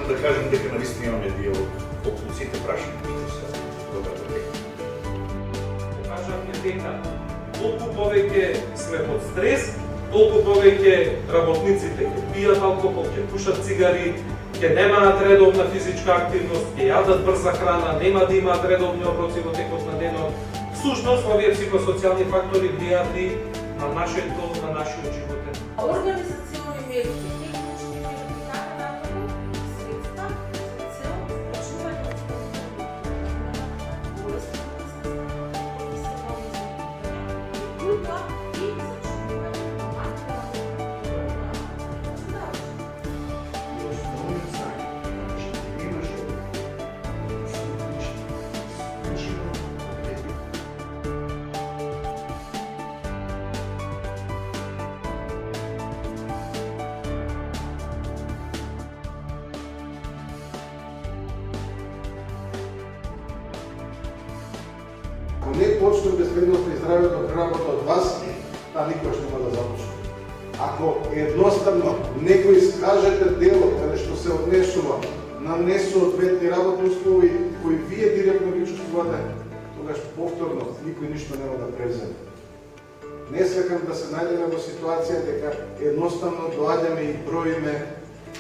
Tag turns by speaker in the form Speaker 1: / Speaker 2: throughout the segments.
Speaker 1: можам да кажам дека навистина имаме диалог околу сите прашања кои се додадат.
Speaker 2: Покажавме дека колку повеќе сме под стрес, толку повеќе работниците ќе пијат алкохол, ќе пушат цигари, ќе немаат редовна физичка активност, ќе јадат брза храна, нема да имаат редовни оброци во текот на денот. Всушност, овие психосоцијални фактори влијаат и на нашето, на нашиот животен.
Speaker 3: Организациони мерки, технички мерки, така натаму, средства за цел почнување од болести, група и зачинување на
Speaker 4: Ако не почне безбедност и здравјето од работа од вас, таа никогаш нема да започне. Ако едноставно некој искажете дело каде што се однесува на несоодветни работни услови кои вие директно ги чувствувате, тогаш повторно никој ништо нема да преземе. Не сакам да се најдеме во ситуација дека едноставно доаѓаме и броиме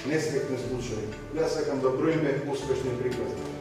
Speaker 4: несреќни случаи. Јас сакам да броиме успешни приказни.